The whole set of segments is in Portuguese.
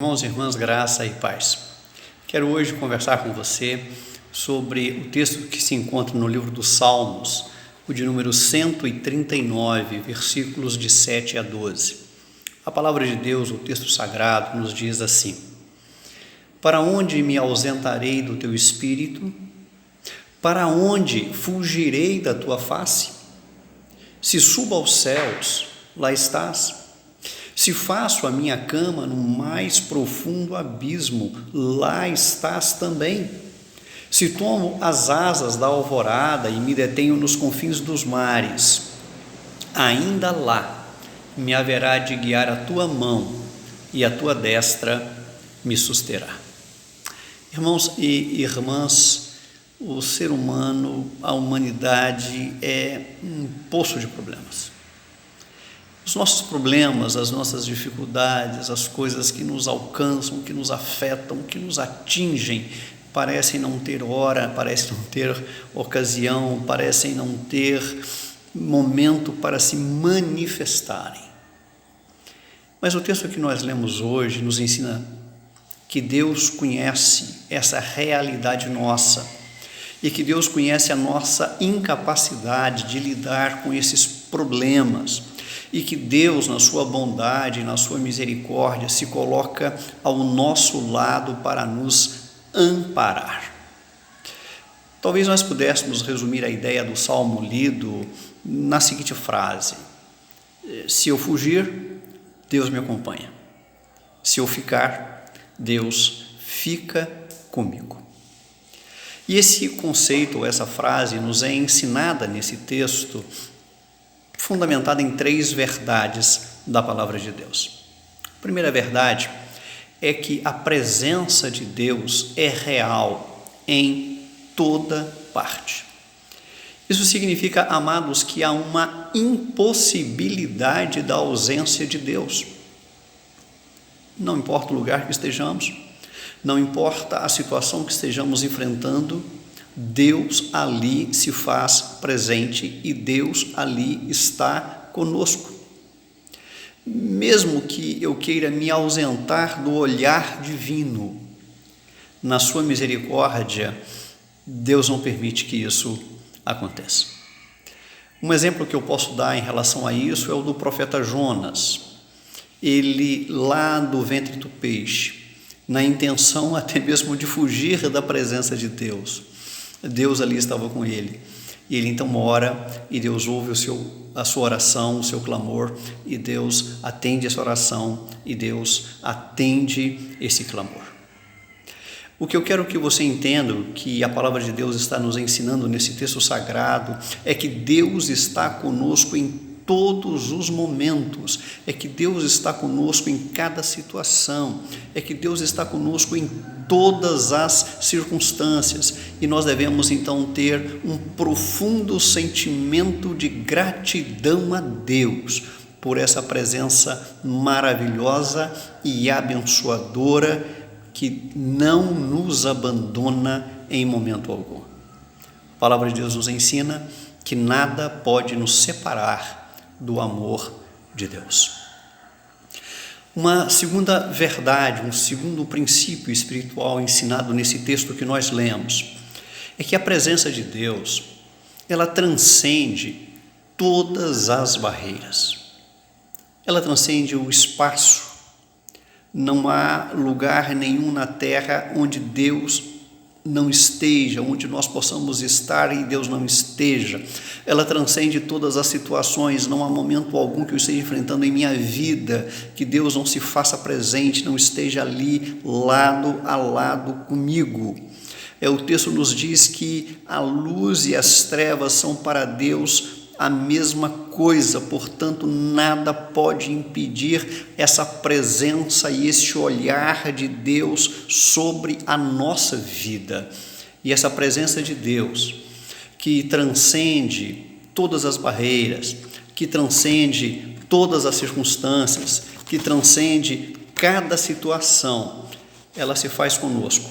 Irmãos e irmãs, graça e paz. Quero hoje conversar com você sobre o texto que se encontra no livro dos Salmos, o de número 139, versículos de 7 a 12. A palavra de Deus, o texto sagrado, nos diz assim: Para onde me ausentarei do teu espírito? Para onde fugirei da tua face? Se subo aos céus, lá estás. Se faço a minha cama no mais profundo abismo, lá estás também. Se tomo as asas da alvorada e me detenho nos confins dos mares, ainda lá me haverá de guiar a tua mão e a tua destra me susterá. Irmãos e irmãs, o ser humano, a humanidade é um poço de problemas. Os nossos problemas, as nossas dificuldades, as coisas que nos alcançam, que nos afetam, que nos atingem, parecem não ter hora, parecem não ter ocasião, parecem não ter momento para se manifestarem. Mas o texto que nós lemos hoje nos ensina que Deus conhece essa realidade nossa e que Deus conhece a nossa incapacidade de lidar com esses problemas, e que Deus, na sua bondade, na sua misericórdia, se coloca ao nosso lado para nos amparar. Talvez nós pudéssemos resumir a ideia do salmo lido na seguinte frase: se eu fugir, Deus me acompanha. Se eu ficar, Deus fica comigo. E esse conceito, ou essa frase, nos é ensinada nesse texto, fundamentada em 3 verdades da palavra de Deus. A primeira verdade é que a presença de Deus é real em toda parte. Isso significa, amados, que há uma impossibilidade da ausência de Deus. Não importa o lugar que estejamos, não importa a situação que estejamos enfrentando, Deus ali se faz presente e Deus ali está conosco. Mesmo que eu queira me ausentar do olhar divino, na sua misericórdia, Deus não permite que isso aconteça. Um exemplo que eu posso dar em relação a isso é o do profeta Jonas. Ele, lá do ventre do peixe, na intenção até mesmo de fugir da presença de Deus, Deus ali estava com ele, e ele então ora, e Deus ouve a sua oração, o seu clamor, e Deus atende essa oração, e Deus atende esse clamor. O que eu quero que você entenda, que a palavra de Deus está nos ensinando nesse texto sagrado, é que Deus está conosco em todos os momentos, é que Deus está conosco em cada situação, é que Deus está conosco em todas as circunstâncias, e nós devemos então ter um profundo sentimento de gratidão a Deus por essa presença maravilhosa e abençoadora que não nos abandona em momento algum. A palavra de Deus nos ensina que nada pode nos separar do amor de Deus. Uma segunda verdade, um segundo princípio espiritual ensinado nesse texto que nós lemos, é que a presença de Deus, ela transcende todas as barreiras. Ela transcende o espaço. Não há lugar nenhum na terra onde Deus não esteja, onde nós possamos estar e Deus não esteja. Ela transcende todas as situações. Não há momento algum que eu esteja enfrentando em minha vida que Deus não se faça presente, não esteja ali lado a lado comigo. O texto nos diz que a luz e as trevas são para Deus a mesma coisa, portanto nada pode impedir essa presença e esse olhar de Deus sobre a nossa vida. E essa presença de Deus, que transcende todas as barreiras, que transcende todas as circunstâncias, que transcende cada situação, ela se faz conosco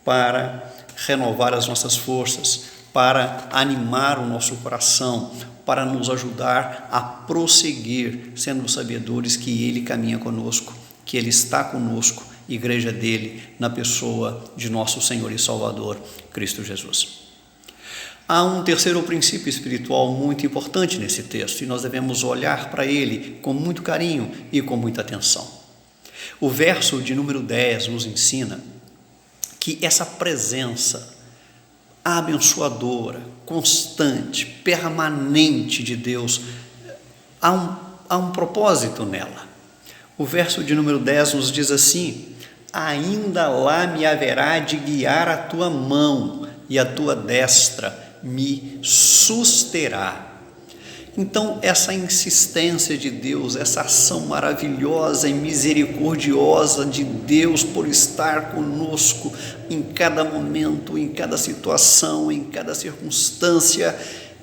para renovar as nossas forças, para animar o nosso coração, para nos ajudar a prosseguir, sendo sabedores que Ele caminha conosco, que Ele está conosco igreja dele, na pessoa de nosso Senhor e Salvador, Cristo Jesus. Há um terceiro princípio espiritual muito importante nesse texto e nós devemos olhar para ele com muito carinho e com muita atenção. O verso de número 10 nos ensina que essa presença abençoadora, constante, permanente de Deus, há um propósito nela. O verso de número 10 nos diz assim: ainda lá me haverá de guiar a tua mão e a tua destra me susterá. Então, essa insistência de Deus, essa ação maravilhosa e misericordiosa de Deus por estar conosco em cada momento, em cada situação, em cada circunstância,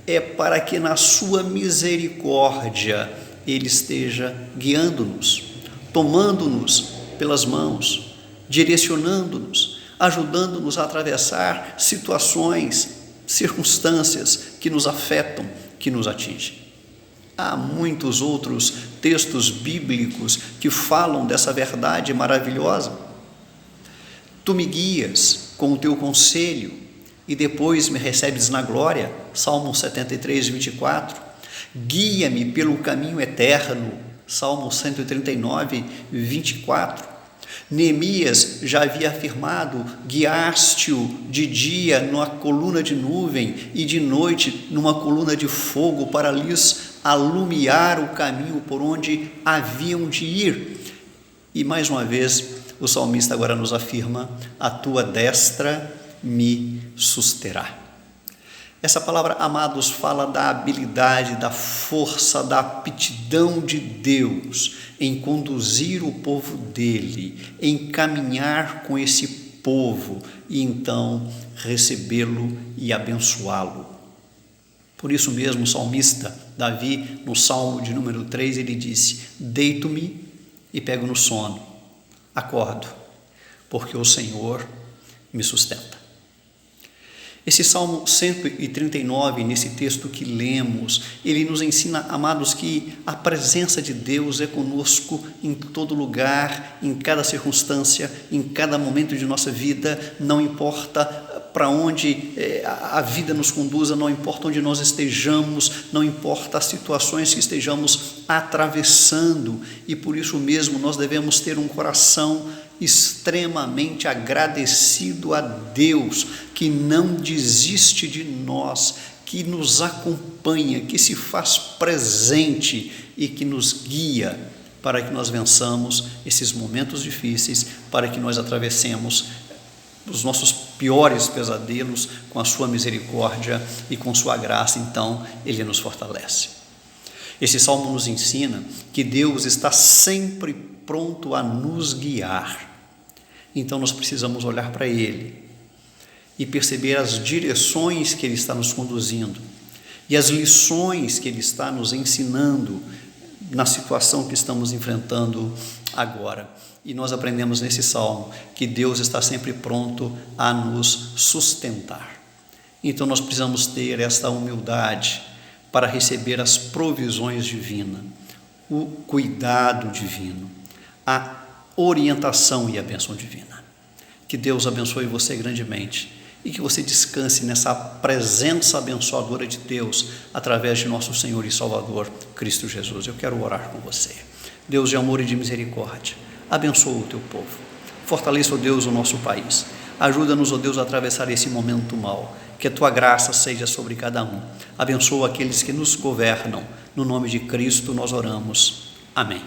é para que na sua misericórdia Ele esteja guiando-nos, tomando-nos pelas mãos, direcionando-nos, ajudando-nos a atravessar situações, circunstâncias que nos afetam, que nos atingem. Há muitos outros textos bíblicos que falam dessa verdade maravilhosa. Tu me guias com o teu conselho e depois me recebes na glória, Salmo 73, 24. Guia-me pelo caminho eterno, Salmo 139, 24. Neemias já havia afirmado: guiaste-o de dia numa coluna de nuvem e de noite numa coluna de fogo para lhes alumiar o caminho por onde haviam de ir. E mais uma vez o salmista agora nos afirma: a tua destra me susterá. Essa palavra, amados, fala da habilidade, da força, da aptidão de Deus em conduzir o povo dele, em caminhar com esse povo e então recebê-lo e abençoá-lo. Por isso mesmo o salmista Davi, no Salmo de número 3, ele disse: deito-me e pego no sono, acordo, porque o Senhor me sustenta. Esse Salmo 139, nesse texto que lemos, ele nos ensina, amados, que a presença de Deus é conosco em todo lugar, em cada circunstância, em cada momento de nossa vida, não importa para onde a vida nos conduza, não importa onde nós estejamos, não importa as situações que estejamos atravessando, e por isso mesmo nós devemos ter um coração extremamente agradecido a Deus, que não desiste de nós, que nos acompanha, que se faz presente e que nos guia para que nós vençamos esses momentos difíceis, para que nós atravessemos os nossos piores pesadelos com a sua misericórdia e com sua graça. Então Ele nos fortalece. Esse salmo nos ensina que Deus está sempre pronto a nos guiar. Então nós precisamos olhar para Ele e perceber as direções que Ele está nos conduzindo e as lições que Ele está nos ensinando na situação que estamos enfrentando agora. E nós aprendemos nesse salmo que Deus está sempre pronto a nos sustentar. Então nós precisamos ter esta humildade para receber as provisões divinas, o cuidado divino, a orientação e a bênção divina. Que Deus abençoe você grandemente e que você descanse nessa presença abençoadora de Deus através de nosso Senhor e Salvador, Cristo Jesus. Eu quero orar com você. Deus de amor e de misericórdia, abençoa o teu povo. Fortaleça, ó Deus, o nosso país. Ajuda-nos, ó Deus, a atravessar esse momento mau. Que a tua graça seja sobre cada um. Abençoa aqueles que nos governam. No nome de Cristo nós oramos. Amém.